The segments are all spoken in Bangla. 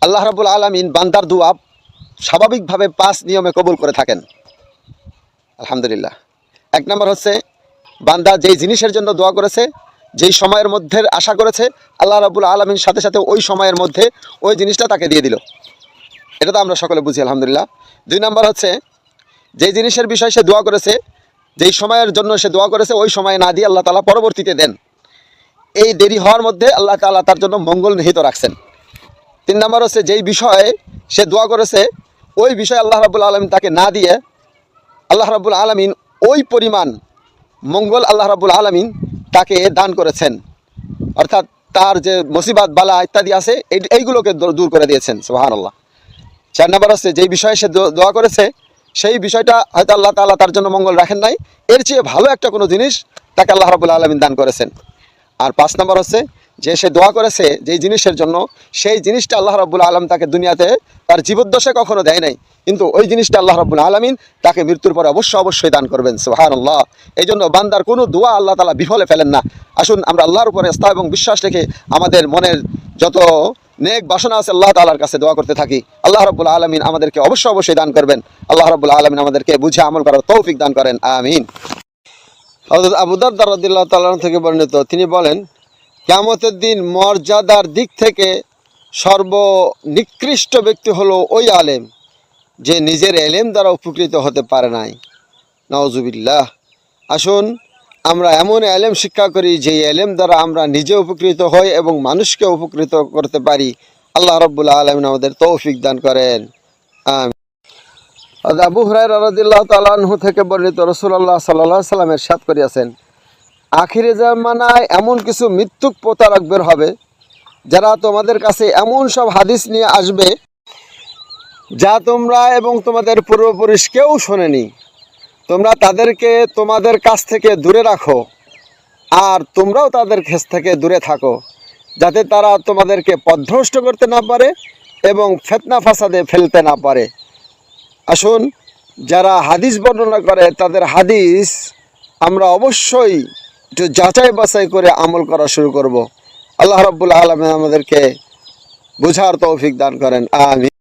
আল্লাহ রাব্বুল আলামিন বান্দার দোয়া স্বাভাবিকভাবে 5 নিয়মে কবুল করে থাকেন। আলহামদুলিল্লাহ। 1 নম্বর হচ্ছে, বান্দা যেই জিনিসের জন্য দোয়া করেছে, যেই সময়ের মধ্যে আশা করেছে, আল্লাহ রাব্বুল আলামিন সাথে সাথে ওই সময়ের মধ্যে ওই জিনিসটা তাকে দিয়ে দিল। এটা তো আমরা সকলে বুঝি আলহামদুলিল্লাহ। 2 নম্বর হচ্ছে, যেই জিনিসের বিষয়ে সে দোয়া করেছে, যেই সময়ের জন্য সে দোয়া করেছে, ওই সময়ে না দিয়ে আল্লাহ তাআলা পরবর্তীতে দেন। এই দেরি হওয়ার মধ্যে আল্লাহ তাআলা তার জন্য মঙ্গল নিহিত রাখছেন। 3 নম্বর হচ্ছে, যেই বিষয়ে সে দোয়া করেছে, ওই বিষয়ে আল্লাহ রাব্বুল আলামিন তাকে না দিয়ে আল্লাহ রাব্বুল আলামিন ওই পরিমাণ মঙ্গল আল্লাহ রাব্বুল আলামিন তাকে দান করেছেন। অর্থাৎ তার যে মুসিবত বালা ইত্যাদি আছে এইগুলোকে দূর করে দিয়েছেন। সুবহানাল্লাহ। 4 নম্বর হচ্ছে, যেই বিষয়ে সে দোয়া করেছে, সেই বিষয়টা হয়তো আল্লাহ তাআলা তার জন্য মঙ্গল রাখেন নাই, এর চেয়ে ভালো একটা কোনো জিনিস তাকে আল্লাহ রাব্বুল আলামিন দান করেছেন। আর 5 নম্বর হচ্ছে, যে সে দোয়া করেছে যেই জিনিসের জন্য, সেই জিনিসটা আল্লাহ রাব্বুল আলামিন তাকে দুনিয়াতে তার জীবদ্দশায় কখনো দেয় নাই, কিন্তু ওই জিনিসটা আল্লাহ রাব্বুল আলামিন তাকে মৃত্যুর পরে অবশ্যই দান করবেন। সুবহানাল্লাহ। এই জন্য বান্দার কোনো দোয়া আল্লাহ তাআলা বিফলে ফেলেন না। আসুন আমরা আল্লাহর উপরে আস্থা এবং বিশ্বাস রেখে আমাদের মনের যত নেক বাসনা আছে আল্লাহ তাআলার কাছে দোয়া করতে থাকি। আল্লাহ রাব্বুল আলামিন আমাদেরকে অবশ্যই দান করবেন। আল্লাহ রাব্বুল আলামিন আমাদেরকে বুঝে আমল করার তৌফিক দান করেন। আমিন। হযরত আবু দারদা রাদিয়াল্লাহু তাআলা থেকে বর্ণিত, তিনি বলেন, কিয়ামতের দিন মর্যাদার দিক থেকে সর্বনিকৃষ্ট ব্যক্তি হলো ওই আলেম যে নিজের এলেম দ্বারা উপকৃত হতে পারে নাই। নাউজুবিল্লাহ। আসুন আমরা এমন এলেম শিক্ষা করি যে এলেম দ্বারা আমরা নিজে উপকৃত হই এবং মানুষকে উপকৃত করতে পারি। আল্লাহ রাব্বুল আলামিন আমাদের তৌফিক দান করেন। আমিন। আবু হুরায়রা রাদিয়াল্লাহু তাআলা আনহু থেকে বর্ণিত, রাসূলুল্লাহ সাল্লাল্লাহু আলাইহি ওয়াসাল্লাম ইরশাদ করিয়াছেন, আখিরে জামানায় এমন কিছু মিথ্যুক প্রতারক বের হবে, যারা তোমাদের কাছে এমন সব হাদিস নিয়ে আসবে যা তোমরা এবং তোমাদের পূর্বপুরুষ কেউ শোনেনি। তোমরা তাদেরকে তোমাদের কাছ থেকে দূরে রাখো, আর তোমরাও তাদের কাছ থেকে দূরে থাকো, যাতে তারা তোমাদেরকে পথভ্রষ্ট করতে না পারে এবং ফিতনা ফাসাদে ফেলতে না পারে। আসুন যারা হাদিস বর্ণনা করে তাদের হাদিস আমরা অবশ্যই একটু যাচাই বাছাই করে আমল করা শুরু করব। আল্লাহ রাব্বুল আলামিন আমাদেরকে বুঝার তৌফিক দান করেন। আমিন।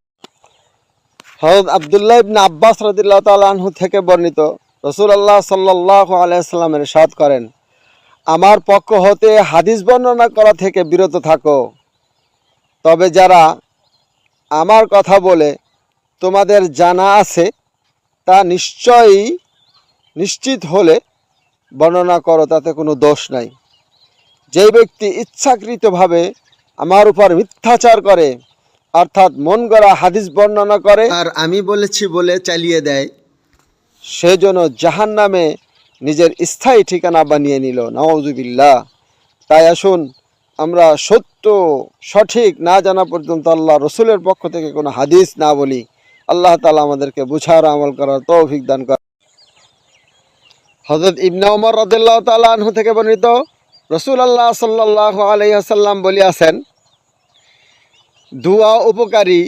হযরত আব্দুল্লাহ ইবনে আব্বাস রাদিয়াল্লাহু তাআলা আনহু থেকে বর্ণিত, রাসূলুল্লাহ সাল্লাল্লাহু আলাইহি ওয়াসাল্লাম ইরশাদ করেন, আমার পক্ষ হতে হাদিস বর্ণনা করা থেকে বিরত থাকো। তবে যারা আমার কথা বলে তোমাদের জানা আছে তা নিশ্চিত হলে বর্ণনা করো, তাতে কোনো দোষ নাই। যেই ব্যক্তি ইচ্ছাকৃতভাবে আমার উপর মিথ্যাচার করে, অর্থাৎ মন গড়া হাদিস বর্ণনা করে আর আমি বলেছি বলে চালিয়ে দেয়, সে যেন জাহান্নামে নিজের স্থায়ী ঠিকানা বানিয়ে নিল। নাউজুবিল্লাহ। তাই আসুন আমরা সত্য সঠিক না জানা পর্যন্ত আল্লাহ রসুলের পক্ষ থেকে কোনো হাদিস না বলি। আল্লাহ তাআলা আমাদেরকে বুঝার আমল করার তৌফিক দান করেন। হযরত ইবনে ওমর রাদিয়াল্লাহু তাআলা আনহু থেকে বর্ণিত, রাসূলুল্লাহ সাল্লাল্লাহু আলাইহি ওয়াসাল্লাম বলিয়াছেন, দুআ উপকারী,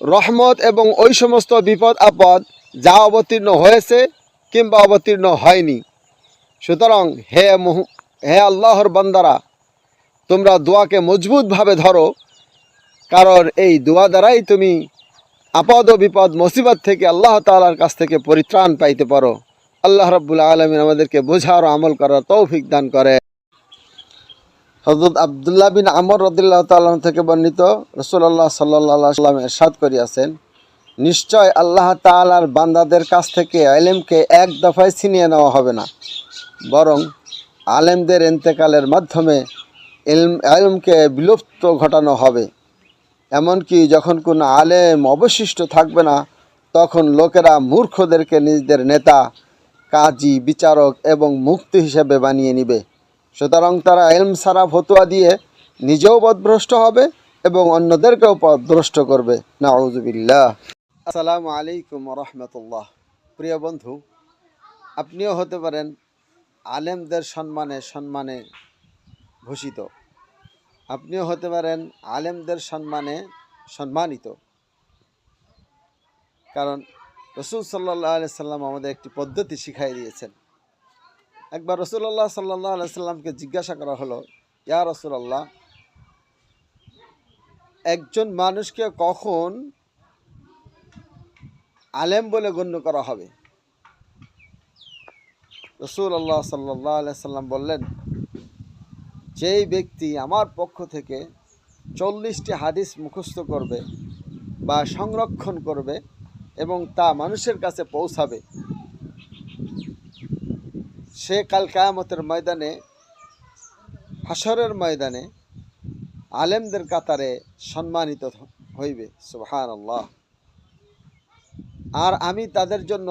রহমত এবং ওই সমস্ত বিপদ আপদ যা অবতীর্ণ হয়েছে কিংবা অবতীর্ণ হয়নি। সুতরাং হে আল্লাহর বান্দারা, তোমরা দোয়াকে মজবুতভাবে ধরো, কারণ এই দোয়া দ্বারাই তুমি আপদ ও বিপদ মুসিবত থেকে আল্লাহ তাআলার কাছ থেকে পরিত্রাণ পাইতে পারো। আল্লাহ রাব্বুল আলামিন আমাদেরকে বোঝার ও আমল করার তৌফিক দান করে। হযরত আব্দুল্লাহ বিন আমর রাদিয়াল্লাহু তাআলা থেকে বর্ণিত, রাসূলুল্লাহ সাল্লাল্লাহু আলাইহি ওয়াসাল্লাম ইরশাদ করিয়াছেন, নিশ্চয় আল্লাহ তাআলার বান্দাদের কাছ থেকে ইলমকে এক দফায় ছিনিয়ে নেওয়া হবে না, বরং আলেমদের ইন্তেকালের মাধ্যমে ইলমকে বিলুপ্ত ঘটানো হবে। এমনকি যখন কোনো আলেম অবশিষ্ট থাকবে না, তখন লোকেরা মূর্খদেরকে নিজেদের নেতা, কাজী, বিচারক এবং মুফতি হিসেবে বানিয়ে নিবে। সুতরাং তারা ইলম ছাড়া ফতোয়া দিয়ে নিজেও পথভ্রষ্ট হবে এবং অন্যদেরকেও পথভ্রষ্ট করবে। নাউজুবিল্লাহ। আসসালামু আলাইকুম ওয়া রাহমাতুল্লাহ। প্রিয় বন্ধু, আপনিও হতে পারেন আলেমদের সম্মানে ভূষিত, আপনিও হতে পারেন আলেমদের সম্মানিত। কারণ রাসূল সাল্লাল্লাহু আলাইহি সাল্লাম আমাদের একটি পদ্ধতি শিখাই দিয়েছেন। একবার রাসূলুল্লাহ সাল্লাল্লাহু আলাইহি সাল্লামকে জিজ্ঞাসা করা হলো, ইয়া রাসূলুল্লাহ, একজন মানুষকে কখন আলেম বলে গণ্য করা হবে? রাসূলুল্লাহ সাল্লাল্লাহু আলাইহি সাল্লাম বললেন, যেই ব্যক্তি আমার পক্ষ থেকে 40টি হাদিস মুখস্থ করবে বা সংরক্ষণ করবে এবং তা মানুষের কাছে পৌঁছাবে, সে কাল কিয়ামতের ময়দানে, হাসরের ময়দানে আলেমদের কাতারে সম্মানিত হইবে। সুবহানাল্লাহ। আর আমি তাদের জন্য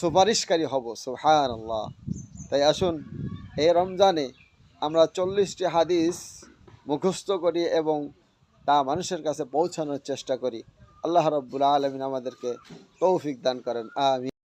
সুপারিশকারী হব। সুবহানাল্লাহ। তাই আসুন এই রমজানে আমরা 40টি হাদিস মুখস্থ করি এবং তা মানুষের কাছে পৌঁছানোর চেষ্টা করি। আল্লাহ রাব্বুল আলামিন আমাদেরকে তৌফিক দান করেন। আমিন।